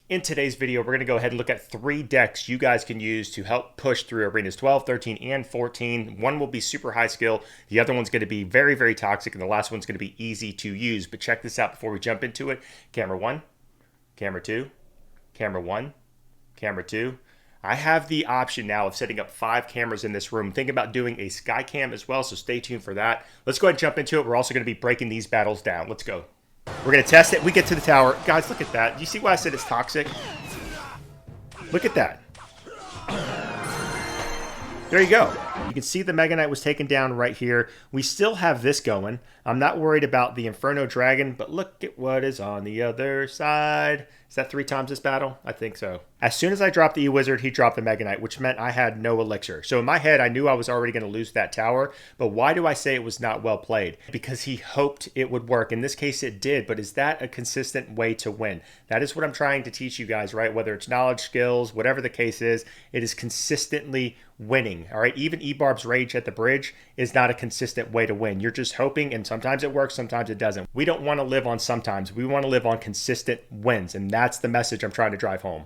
In today's video, we're going to go ahead and look at 3 decks you guys can use to help push through Arenas 12, 13, and 14. One will be super high skill. The other one's going to be very, very toxic. And the last one's going to be easy to use. But check this out before we jump into it. Camera 1, Camera 2, Camera 1, Camera 2. I have the option now of setting up 5 cameras in this room. Think about doing a sky cam as well, so stay tuned for that. Let's go ahead and jump into it. We're also going to be breaking these battles down. Let's go. We're going to test it. We get to the tower. Guys, look at that. Do you see why I said it's toxic? Look at that. There you go. You can see the Mega Knight was taken down right here. We still have this going. I'm not worried about the Inferno Dragon, but look at what is on the other side. Is that 3 times this battle? I think so. As soon as I dropped the E-Wizard, he dropped the Mega Knight, which meant I had no elixir. So in my head, I knew I was already going to lose that tower. But why do I say it was not well played? Because he hoped it would work. In this case, it did. But is that a consistent way to win? That is what I'm trying to teach you guys, right? Whether it's knowledge, skills, whatever the case is, it is consistently winning. All right. Even E-Barb's Rage at the bridge is not a consistent way to win. You're just hoping, and sometimes it works, sometimes it doesn't. We don't want to live on sometimes. We want to live on consistent wins. And that's the message I'm trying to drive home.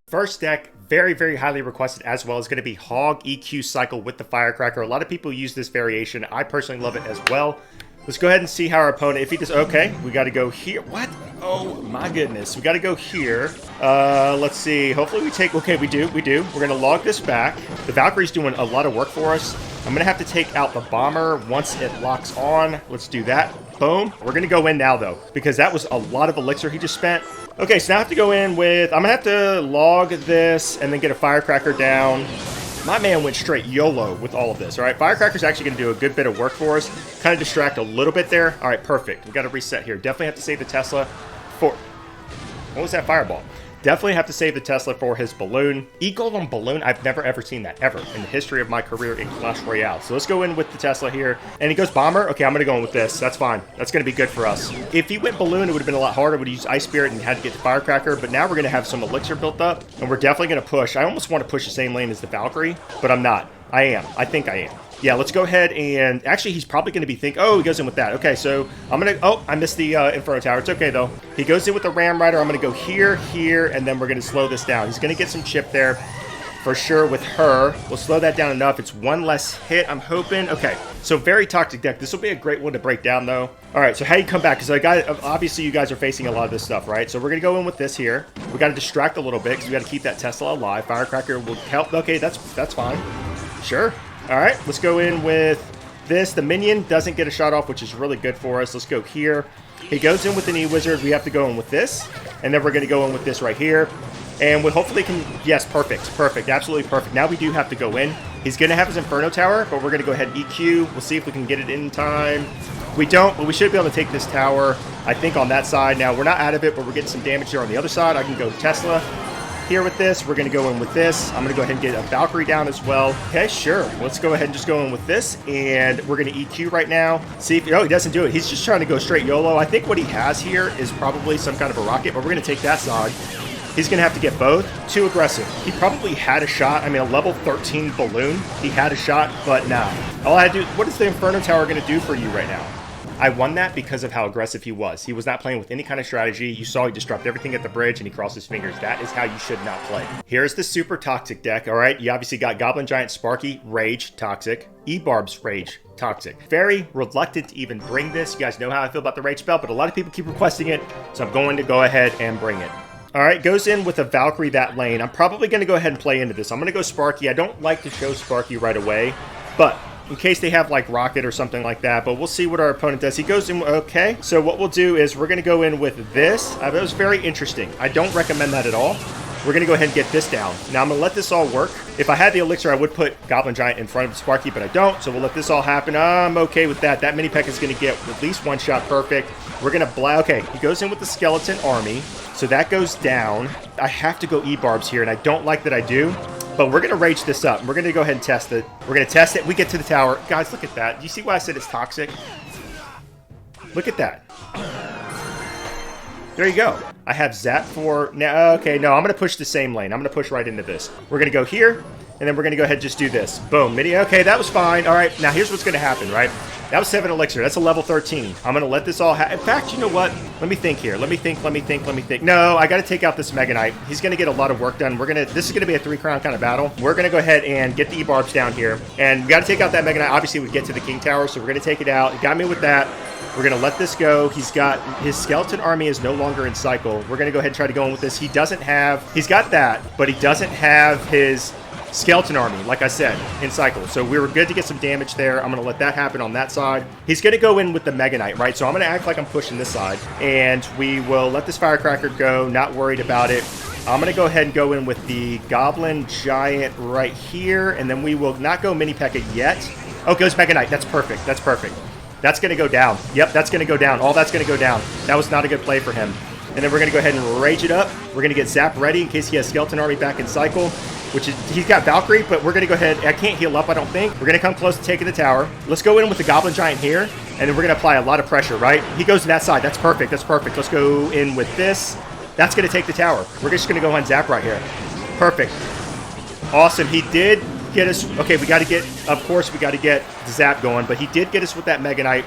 First deck, very, very highly requested as well, is going to be Hog EQ Cycle with the Firecracker. A lot of people use this variation. I personally love it as well. Let's go ahead and see how our opponent, if he does, okay, we got to go here. What? Oh my goodness. We got to go here. Let's see. Hopefully we take, okay, we do. We're going to log this back. The Valkyrie's doing a lot of work for us. I'm going to have to take out the Bomber once it locks on. Let's do that. Boom. We're going to go in now though, because that was a lot of elixir he just spent. Okay, so now I have to go in with, I'm going to have to log this and then get a Firecracker down. My man went straight YOLO with all of this, all right? Firecracker's actually going to do a good bit of work for us. Kind of distract a little bit there. All right, perfect. We've got to reset here. Definitely have to save the Tesla for... What was that fireball? Definitely have to save the Tesla for his balloon. E-Golem balloon, I've never ever seen that, ever, in the history of my career in Clash Royale. So let's go in with the Tesla here. And he goes Bomber. Okay, I'm going to go in with this. That's fine. That's going to be good for us. If he went balloon, it would have been a lot harder. Would use Ice Spirit and had to get the Firecracker. But now we're going to have some elixir built up. And we're definitely going to push. I almost want to push the same lane as the Valkyrie, but I'm not. I am. I think I am. Yeah, let's go ahead and... Actually, he's probably going to be thinking... Oh, he goes in with that. Okay, so I'm going to... Oh, I missed the Inferno Tower. It's okay, though. He goes in with the Ram Rider. I'm going to go here, here, and then we're going to slow this down. He's going to get some chip there for sure with her. We'll slow that down enough. It's one less hit, I'm hoping. Okay, so very toxic deck. This will be a great one to break down, though. All right, so how do you come back? Because obviously you guys are facing a lot of this stuff, right? So we're going to go in with this here. We got to distract a little bit because we got to keep that Tesla alive. Firecracker will help. Okay, that's fine. Sure. All right, let's go in with this. The minion doesn't get a shot off, which is really good for us. Let's go here. He goes in with an E-Wizard. We have to go in with this. And then we're going to go in with this right here. And we hopefully can... Yes, perfect. Perfect. Absolutely perfect. Now we do have to go in. He's going to have his Inferno Tower, but we're going to go ahead and EQ. We'll see if we can get it in time. We don't, but we should be able to take this tower, I think, on that side. Now, we're not out of it, but we're getting some damage there on the other side. I can go Tesla here with this. We're going to go in with this. I'm going to go ahead and get a Valkyrie down as well. Okay, sure. Let's go ahead and just go in with this. And we're going to EQ right now. See if... Oh, he doesn't do it. He's just trying to go straight YOLO. I think what he has here is probably some kind of a rocket, but we're going to take that side. He's going to have to get both. Too aggressive. He probably had a shot. I mean, a level 13 balloon. He had a shot, but nah. All I had to do... What is the Inferno Tower going to do for you right now? I won that because of how aggressive he was. He was not playing with any kind of strategy. You saw he just dropped everything at the bridge and he crossed his fingers. That is how you should not play. Here's the super toxic deck, all right? You obviously got Goblin Giant, Sparky, Rage, toxic. E-Barb's Rage, toxic. Very reluctant to even bring this. You guys know how I feel about the Rage spell, but a lot of people keep requesting it, so I'm going to go ahead and bring it. All right, goes in with a Valkyrie that lane. I'm probably going to go ahead and play into this. I'm going to go Sparky. I don't like to show Sparky right away, but... in case they have like Rocket or something like that, but we'll see what our opponent does. He goes in, okay, so what we'll do is we're going to go in with this. That was very interesting. I don't recommend that at all. We're going to go ahead and get this down. Now I'm going to let this all work. If I had the elixir, I would put Goblin Giant in front of Sparky, but I don't, so we'll let this all happen. I'm okay with that. That mini-peck is going to get at least one shot perfect. We're going to okay, he goes in with the Skeleton Army, so that goes down. I have to go E-Barbs here, and I don't like that I do. But we're going to rage this up. We're going to go ahead and test it. We're going to test it. We get to the tower. Guys, look at that. Do you see why I said it's toxic? Look at that. There you go. I have Zap for... Now, okay, no, I'm going to push the same lane. I'm going to push right into this. We're going to go here. And then we're going to go ahead and just do this. Boom. Mini. Okay, that was fine. All right, now here's what's going to happen, right? That was 7 elixir. That's a level 13. I'm going to let this all happen. In fact, you know what? Let me think here. Let me think. No, I got to take out this Mega Knight. He's going to get a lot of work done. This is going to be a 3-crown kind of battle. We're going to go ahead and get the E-Barbs down here. And we got to take out that Mega Knight. Obviously, we get to the King Tower, so we're going to take it out. He got me with that. We're going to let this go. He's got his skeleton army is no longer in cycle. We're going to go ahead and try to go in with this. He's got that, but he doesn't have his skeleton army, like I said, in cycle. So we were good to get some damage there. I'm going to let that happen on that side. He's going to go in with the Mega Knight, right? So I'm going to act like I'm pushing this side, and we will let this Firecracker go, not worried about it. I'm going to go ahead and go in with the Goblin Giant right here, and then we will not go Mini P.E.K.K.A yet. Oh, goes Mega Knight. That's perfect. That's perfect. That's going to go down. Yep, that's going to go down. All that's going to go down. That was not a good play for him. And then we're going to go ahead and rage it up. We're going to get Zap ready in case he has Skeleton Army back in cycle, which is, he's got Valkyrie, but we're going to go ahead. I can't heal up, I don't think. We're going to come close to taking the tower. Let's go in with the Goblin Giant here, and then we're going to apply a lot of pressure, right? He goes to that side. That's perfect. That's perfect. Let's go in with this. That's going to take the tower. We're just going to go on Zap right here. Perfect. Awesome. He did get us. Okay, we got to get, of course, we got to get the Zap going, but he did get us with that Mega Knight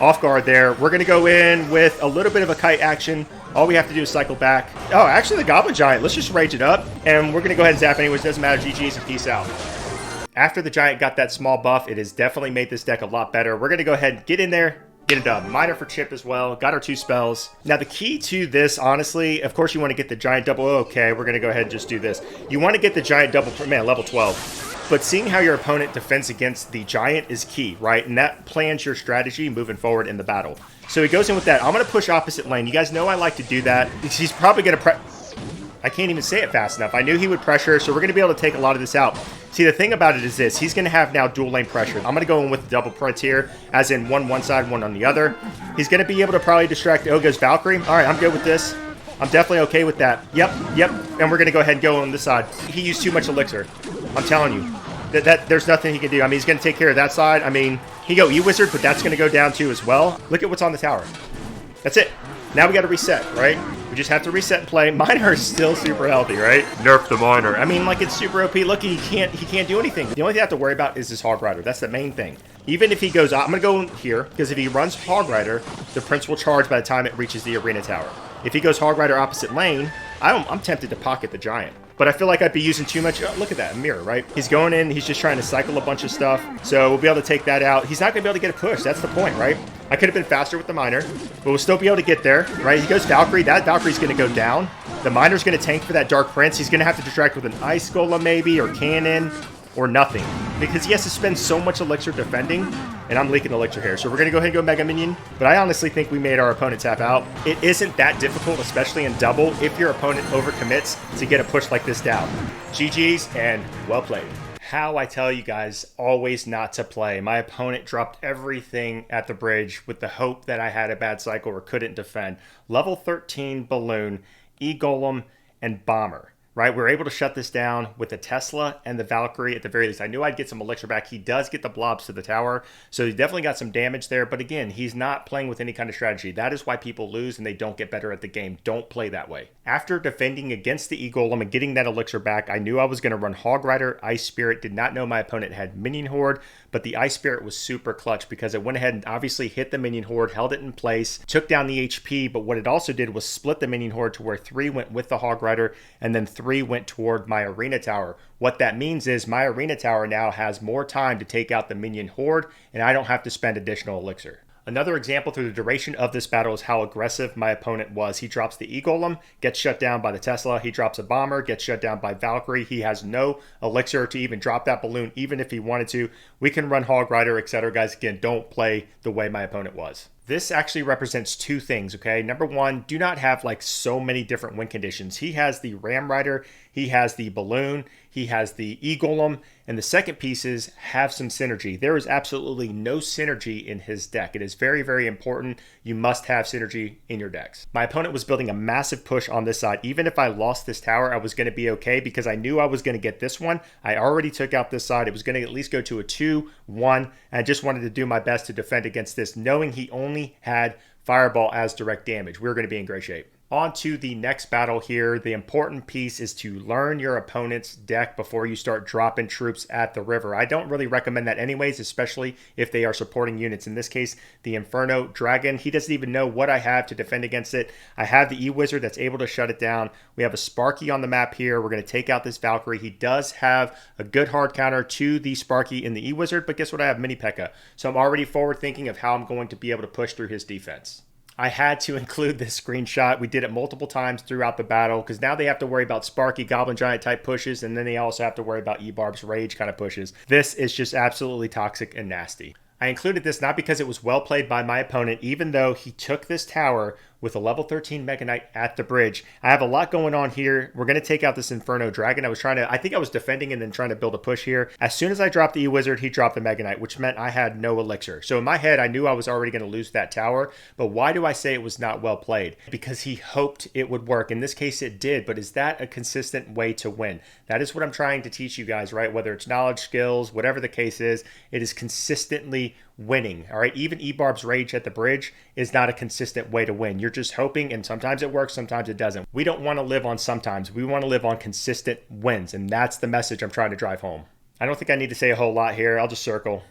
off guard there. We're going to go in with a little bit of a kite action. All we have to do is cycle back. Oh, actually, the Goblin Giant. Let's just rage it up, and we're going to go ahead and zap anyways. Doesn't matter. GG's and peace out. After the Giant got that small buff, it has definitely made this deck a lot better. We're going to go ahead and get in there, get it done. Miner for Chip as well. Got our 2 spells. Now, the key to this, honestly, of course, you want to get the Giant double. Okay, we're going to go ahead and just do this. You want to get the Giant double, man, level 12. But seeing how your opponent defends against the Giant is key, right? And that plans your strategy moving forward in the battle. So he goes in with that. I'm going to push opposite lane. You guys know I like to do that. He's probably going to I can't even say it fast enough. I knew he would pressure, so we're going to be able to take a lot of this out. See, the thing about it is this. He's going to have now dual lane pressure. I'm going to go in with the double Prince here, as in one side, one on the other. He's going to be able to probably distract. Oh, goes Valkyrie. All right, I'm good with this. I'm definitely okay with that. Yep. And we're going to go ahead and go on this side. He used too much elixir. I'm telling you. That there's nothing he can do. I mean, he's going to take care of that side. I mean, he go E-Wizard, but that's going to go down too as well. Look at what's on the tower. That's it. Now we got to reset, right? We just have to reset and play. Miner is still super healthy, right? Nerf the Miner. I mean, like, it's super OP. Look, he can't do anything. The only thing I have to worry about is his Hog Rider. That's the main thing. Even if he goes out, I'm going to go here, because if he runs Hog Rider, the Prince will charge by the time it reaches the Arena Tower. If he goes Hog Rider opposite lane, I'm tempted to pocket the Giant. But I feel like I'd be using too much. Oh, look at that, a mirror, right? He's going in. He's just trying to cycle a bunch of stuff. So we'll be able to take that out. He's not going to be able to get a push. That's the point, right? I could have been faster with the Miner, but we'll still be able to get there, right? He goes Valkyrie. That Valkyrie's going to go down. The Miner's going to tank for that Dark Prince. He's going to have to distract with an Ice Golem maybe, or Cannon, or nothing. Because he has to spend so much elixir defending, and I'm leaking elixir here. So we're going to go ahead and go Mega Minion. But I honestly think we made our opponent tap out. It isn't that difficult, especially in double, if your opponent overcommits to get a push like this down. GG's and well played. How I tell you guys always not to play. My opponent dropped everything at the bridge with the hope that I had a bad cycle or couldn't defend. Level 13 Balloon, E-Golem, and Bomber. Right, we were able to shut this down with the Tesla and the Valkyrie at the very least. I knew I'd get some elixir back. He does get the blobs to the tower, so he definitely got some damage there. But again, he's not playing with any kind of strategy. That is why people lose and they don't get better at the game. Don't play that way. After defending against the E-Golem and getting that elixir back, I knew I was going to run Hog Rider, Ice Spirit. Did not know my opponent had Minion Horde, but the Ice Spirit was super clutch because it went ahead and obviously hit the Minion Horde, held it in place, took down the HP, but what it also did was split the Minion Horde to where 3 went with the Hog Rider and then 3 went toward my Arena Tower. What that means is my Arena Tower now has more time to take out the Minion Horde, and I don't have to spend additional elixir. Another example through the duration of this battle is how aggressive my opponent was. He drops the E-Golem, gets shut down by the Tesla. He drops a Bomber, gets shut down by Valkyrie. He has no elixir to even drop that balloon, even if he wanted to. We can run Hog Rider, etc. Guys, again, don't play the way my opponent was. This actually represents 2 things, okay? Number 1, do not have like so many different win conditions. He has the Ram Rider, he has the Balloon, he has the E-Golem, and the second piece is have some synergy. There is absolutely no synergy in his deck. It is very, very important. You must have synergy in your decks. My opponent was building a massive push on this side. Even if I lost this tower, I was going to be okay because I knew I was going to get this one. I already took out this side. It was going to at least go to a 2-1, and I just wanted to do my best to defend against this, knowing he only had Fireball as direct damage. We were going to be in great shape. On to the next battle here. The important piece is to learn your opponent's deck before you start dropping troops at the river. I don't really recommend that anyways, especially if they are supporting units. In this case, the Inferno Dragon. He doesn't even know what I have to defend against it. I have the E-Wizard that's able to shut it down. We have a Sparky on the map here. We're going to take out this Valkyrie. He does have a good hard counter to the Sparky in the E-Wizard, but guess what? I have Mini P.E.K.K.A. So I'm already forward thinking of how I'm going to be able to push through his defense. I had to include this screenshot. We did it multiple times throughout the battle because now they have to worry about Sparky Goblin Giant type pushes, and then they also have to worry about E-Barb's Rage kind of pushes. This is just absolutely toxic and nasty. I included this not because it was well played by my opponent, even though he took this tower with a level 13 Mega Knight at the bridge. I have a lot going on here. We're going to take out this Inferno Dragon. I think I was defending and then trying to build a push here. As soon as I dropped the E-Wizard, he dropped the Mega Knight, which meant I had no elixir. So in my head, I knew I was already going to lose that tower. But why do I say it was not well played? Because he hoped it would work. In this case, it did. But is that a consistent way to win? That is what I'm trying to teach you guys, right? Whether it's knowledge, skills, whatever the case is, it is consistently winning. All right. Even E-Barb's Rage at the bridge is not a consistent way to win. You're just hoping, and sometimes it works, sometimes it doesn't. We don't want to live on sometimes. We want to live on consistent wins, and that's the message I'm trying to drive home. I don't think I need to say a whole lot here. I'll just circle.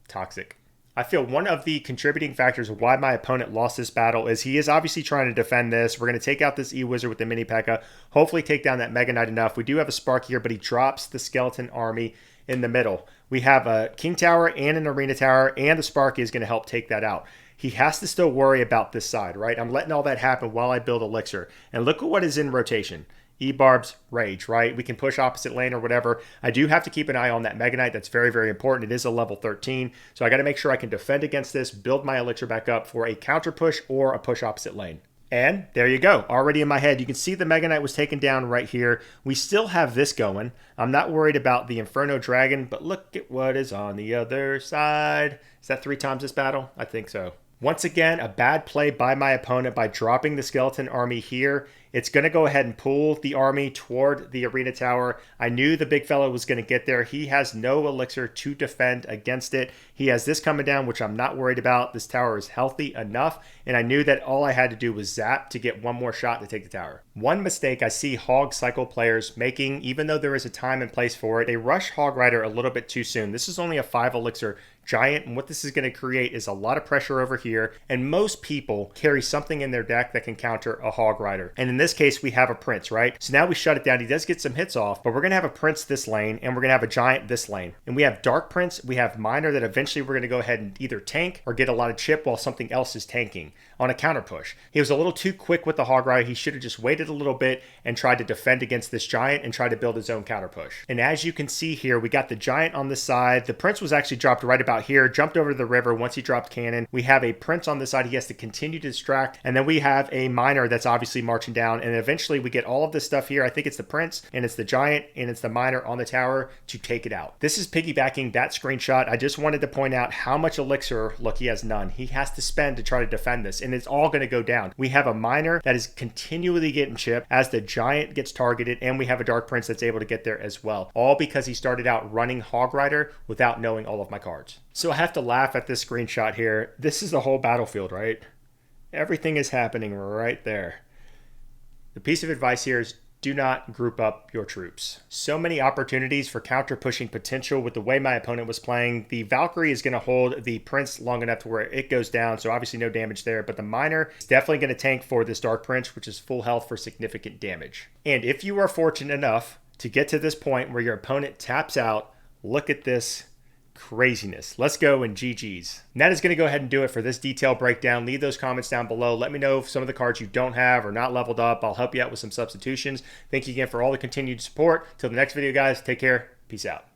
Toxic. I feel one of the contributing factors of why my opponent lost this battle is he is obviously trying to defend this. We're going to take out this E-Wizard with the Mini P.E.K.K.A. Hopefully take down that Mega Knight enough. We do have a Spark here, but he drops the Skeleton Army in the middle. We have a King Tower and an Arena Tower, and the Sparky is going to help take that out. He has to still worry about this side, right? I'm letting all that happen while I build Elixir. And look at what is in rotation. E-Barb's Rage, right? We can push opposite lane or whatever. I do have to keep an eye on that Mega Knight. That's very, very important. It is a level 13. So I got to make sure I can defend against this, build my Elixir back up for a counter push or a push opposite lane. And there you go. Already in my head, you can see the Mega Knight was taken down right here. We still have this going. I'm not worried about the Inferno Dragon, but look at what is on the other side. Is that 3 times this battle? I think so. Once again, a bad play by my opponent by dropping the Skeleton Army here. It's going to go ahead and pull the army toward the Arena Tower. I knew the big fella was going to get there. He has no elixir to defend against it. He has this coming down, which I'm not worried about. This tower is healthy enough, and I knew that all I had to do was zap to get one more shot to take the tower. One mistake I see Hog Cycle players making, even though there is a time and place for it, they rush Hog Rider a little bit too soon. This is only a 5 elixir giant, and what this is going to create is a lot of pressure over here, and most people carry something in their deck that can counter a Hog Rider. And in this case, we have a Prince, right? So now we shut it down. He does get some hits off, but we're going to have a Prince this lane, and we're going to have a Giant this lane. And we have Dark Prince, we have Miner that eventually we're going to go ahead and either tank or get a lot of chip while something else is tanking on a counter push. He was a little too quick with the Hog Rider. He should have just waited a little bit and tried to defend against this Giant and try to build his own counter push. And as you can see here, we got the Giant on this side. The Prince was actually dropped right about here, jumped over to the river once he dropped cannon. We have a Prince on this side. He has to continue to distract. And then we have a Miner that's obviously marching down. And eventually we get all of this stuff here. I think it's the Prince and it's the Giant and it's the Miner on the tower to take it out. This is piggybacking that screenshot. I just wanted to point out how much elixir, look, he has none. He has to spend to try to defend this, and it's all going to go down. We have a Miner that is continually getting chipped as the Giant gets targeted, and we have a Dark Prince that's able to get there as well. All because he started out running Hog Rider without knowing all of my cards. So I have to laugh at this screenshot here. This is the whole battlefield, right? Everything is happening right there. The piece of advice here is do not group up your troops. So many opportunities for counter pushing potential with the way my opponent was playing. The Valkyrie is going to hold the Prince long enough to where it goes down, so obviously no damage there, but the Miner is definitely going to tank for this Dark Prince, which is full health for significant damage. And if you are fortunate enough to get to this point where your opponent taps out, look at this craziness. Let's go and GG's. And that is going to go ahead and do it for this detailed breakdown. Leave those comments down below. Let me know if some of the cards you don't have are not leveled up. I'll help you out with some substitutions. Thank you again for all the continued support. Till the next video, guys, take care. Peace out.